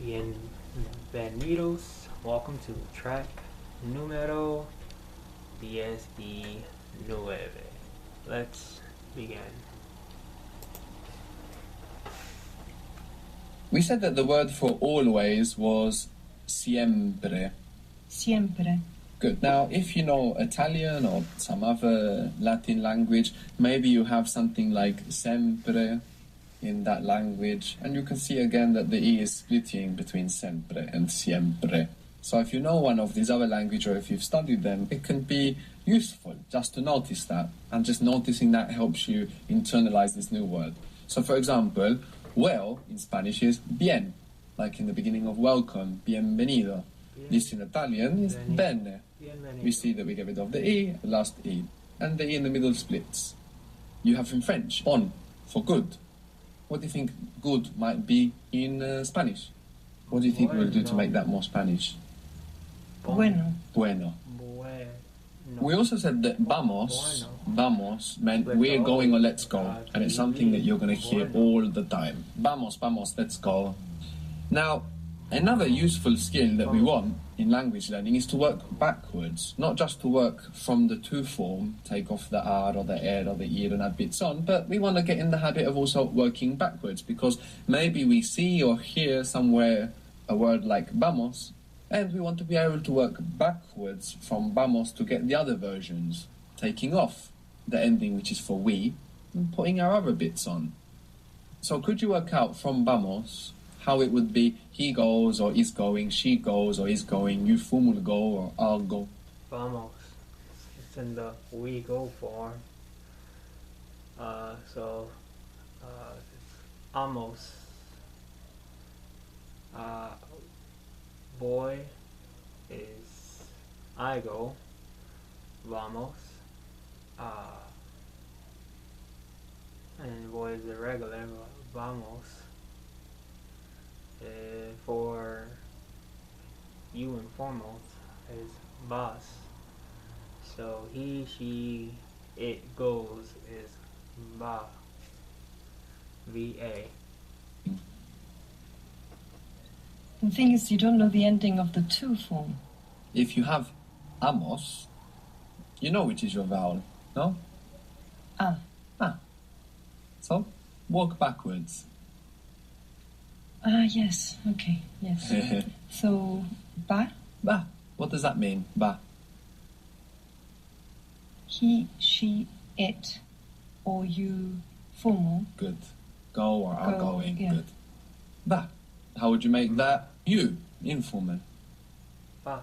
Bienvenidos. Welcome to track número 19. Let's begin. We said that the word for always was siempre. Siempre. Good. Now, if you know Italian or some other Latin language, maybe you have something like sempre in that language, and you can see again that the E is splitting between sempre and siempre. So if you know one of these other languages, or if you've studied them, it can be useful just to notice that, and just noticing that helps you internalize this new word. So for example, well in Spanish is bien, like in the beginning of welcome, bienvenido. This in Italian is bene. We see that we get rid of the E, the last E, and the E in the middle splits. You have in French, bon, for good. What do you think good might be in Spanish? What do you think we'll do to make that more Spanish? Bueno. Bueno. We also said that vamos meant we're going or let's go, and it's something that you're going to hear all the time. Vamos, let's go. Now, another useful skill that we want in language learning is to work backwards, not just to work from the to form, take off the R or the er or the ear and add bits on, but we want to get in the habit of also working backwards, because maybe we see or hear somewhere a word like vamos, and we want to be able to work backwards from vamos to get the other versions, taking off the ending which is for we, and putting our other bits on. So could you work out from vamos how it would be he goes or is going, she goes or is going, you fumo will go or I'll go? Vamos. It's in the we go form. So it's amos. Boy is I go. Vamos. And boy is irregular. Vamos. For you informal is vas. So he, she, it goes is va. Va. The thing is, you don't know the ending of the to form. If you have amos, you know which is your vowel, no? Ah. So, walk backwards. Ah, yes. Okay, yes. So, ba, Ba. What does that mean? Ba. he, she, it, or you formal. Good. Go or are Go, going. yeah. Good. Ba. How would you make that? You. Informal. Vas.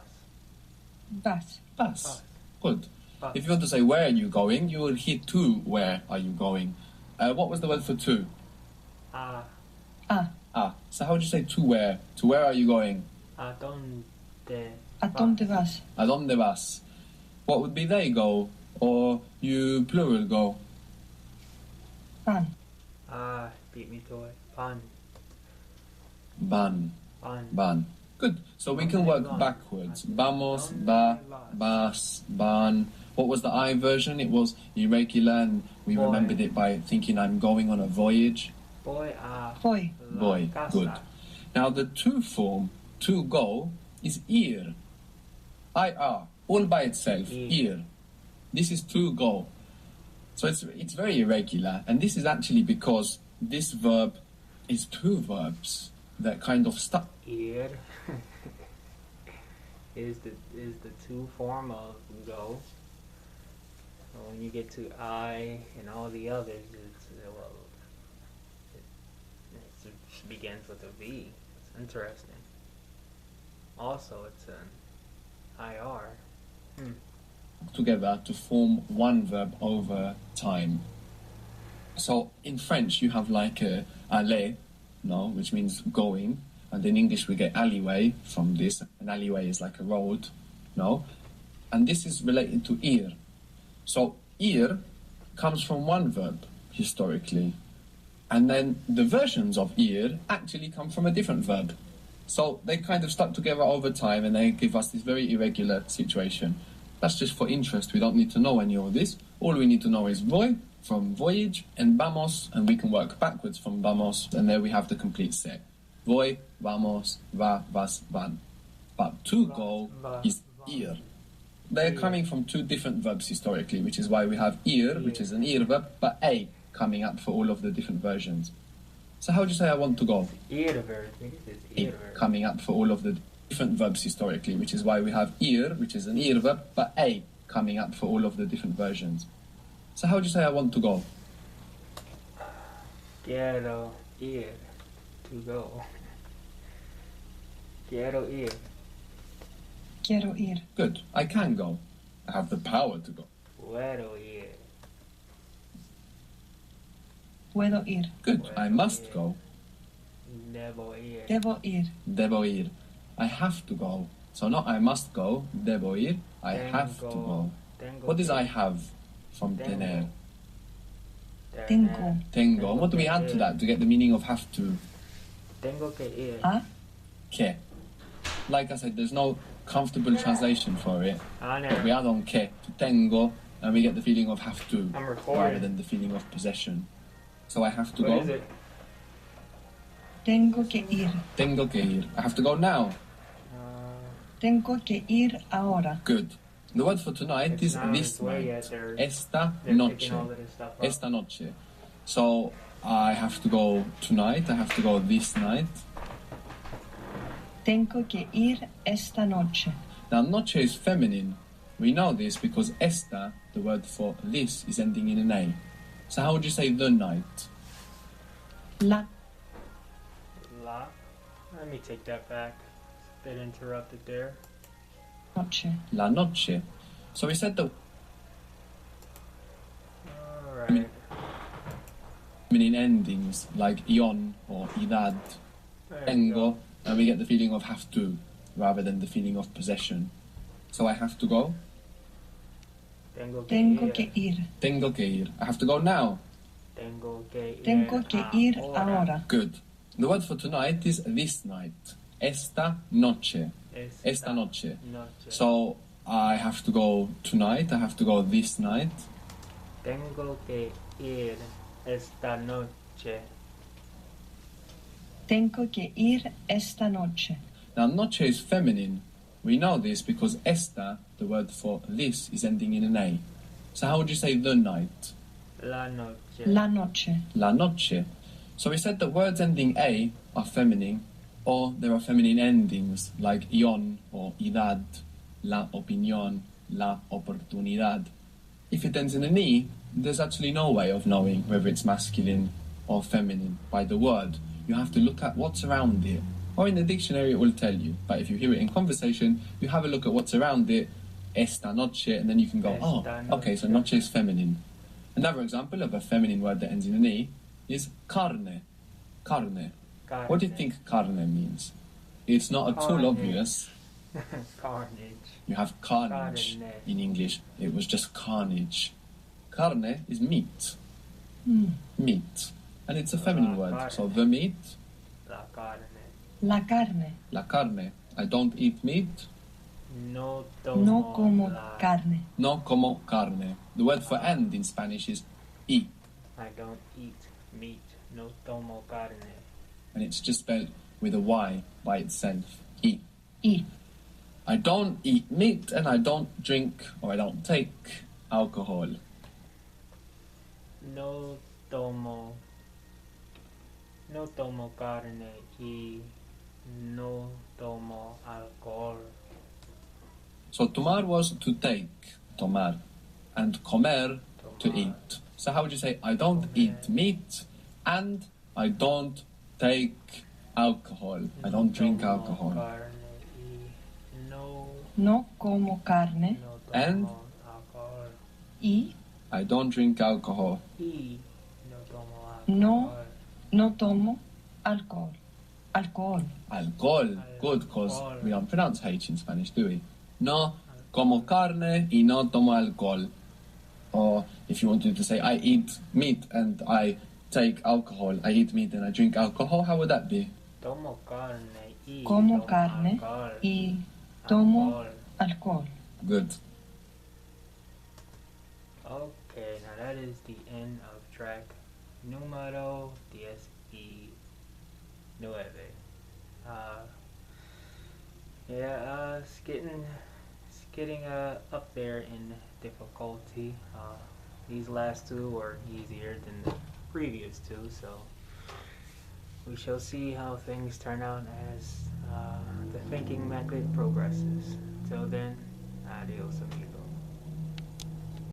But. Bas. Good. Bas. If you want to say where are you going, you will hit to where are you going. What was the word for to? Ah. So how would you say to where? To where are you going? A donde ¿A dónde vas? ¿A dónde vas? What would be they go? Or you plural go? Van. Beat me to it. Pan. Van. Good. So we can work backwards. Vamos, va, vas, van. What was the I version? It was irregular, and we Boy. remembered it by thinking I'm going on a voyage. Boy. Boy. Boy. Good. Now the to form, to go, is ir. IR. All by itself. Ir. This is to go. So it's very irregular, and this is actually because this verb is two verbs that kind of stuck. Ir is the to form of go. So when you get to I and all the others, it begins with a V. It's interesting. Also, it's an IR. Together to form one verb over time. So in French you have like aller, no, which means going, and in English we get alleyway from this. An alleyway is like a road, no, and this is related to ir. So ir comes from one verb historically, and then the versions of ir actually come from a different verb. So they kind of stuck together over time, and they give us this very irregular situation. That's just for interest. We don't need to know any of this. All we need to know is voy from voyage and vamos, and we can work backwards from vamos, and there we have the complete set. Voy, vamos, va, vas, van. But to go is ir. They're coming from two different verbs historically, which is why we have ir, which is an ir verb, but a coming up for all of the different versions. So how would you say I want to go? Ir verb. I think it's ir verb. Coming up for all of the different verbs historically, which is why we have ir, which is an ir verb, but a coming up for all of the different versions. So how would you say I want to go? Quiero ir. To go. Quiero ir. Quiero ir. Good. I can go. I have the power to go. Puedo ir. Puedo ir. Good. I must go. Debo ir. Debo ir. Debo ir. I have to go. So not I must go. Debo ir. I have to go. Tengo What does que- I have from Tengo. tener? Tengo. Tengo. And what do we add to that to get the meaning of have to? Tengo que ir. A. Que. Like I said, there's no comfortable translation for it. Ah, But we no. add on que to tengo, and we get the feeling of have to, I'm rather recording. than the feeling of possession. So I have to What go. is it? Tengo que ir. Tengo que ir. I have to go now. Tengo que ir ahora. Good. The word for tonight It's is not on this its way night. yet. They're Esta picking noche. all of this stuff up. Esta noche. So I have to go tonight. I have to go this night. Tengo que ir esta noche. Now, noche is feminine. We know this because esta, the word for this, is ending in an A. So how would you say the night? La. La. Let me take that back. It's a bit interrupted there. Noche. La noche. So we said the Alright. feminine endings like ion or idad, There you tengo, go. and we get the feeling of have to rather than the feeling of possession. So I have to go. Tengo que Tengo ir. que ir. Tengo que ir. I have to go now. Tengo que ir. Tengo que ir ahora. Good. The word for tonight is this night. Esta noche. Esta noche. Noche. So I have to go tonight. I have to go this night. Tengo que ir esta noche. Tengo que ir esta noche. Now, noche is feminine. We know this because esta, the word for this, is ending in an A. So how would you say the night? La noche. La noche. La noche. So we said that words ending A are feminine, or there are feminine endings like ion or idad, la opinión, la oportunidad. If it ends in an E, there's actually no way of knowing whether it's masculine or feminine by the word. You have to look at what's around it. Or in the dictionary it will tell you. But if you hear it in conversation, you have a look at what's around it, esta noche, and then you can go, Esta oh, okay, so noche. noche is feminine. Another example of a feminine word that ends in an E is carne. Carne. What do you think carne means? It's not at all Carne. obvious. Carnage. You have carnage Carne. in English. It was just carnage. Carne is meat. Mm. Meat. And it's a feminine word. Carne. So the meat, La carne. La carne. la carne. I don't eat meat. No tomo No como la... carne. No como carne. The word for end in Spanish is y. I don't eat meat. No tomo carne. And it's just spelled with a Y by itself. Y. Y. I don't eat meat and I don't drink or I don't take alcohol. No tomo carne y no tomo alcohol. So tomar was to take, tomar, and comer, to eat. So how would you say I don't eat meat and I don't take alcohol? I don't drink Tomo alcohol. carne y No como carne. no tomo And? alcohol. Y I don't drink alcohol. Y no tomo alcohol. No. no tomo alcohol. Alcohol. Alcohol. Good, because Alcohol. we don't pronounce H in Spanish, do we? No como carne y no tomo alcohol. Or if you wanted to say I eat meat and I take alcohol, I eat meat and I drink alcohol, how would that be? Tomo carne y Como tomo carne alcohol. y tomo Alcohol. alcohol. Good. Okay, now that is the end of track número 19. Yeah, it's getting up there in difficulty. These last two were easier than the previous two, so we shall see how things turn out as the thinking method progresses. Till then, adios amigos.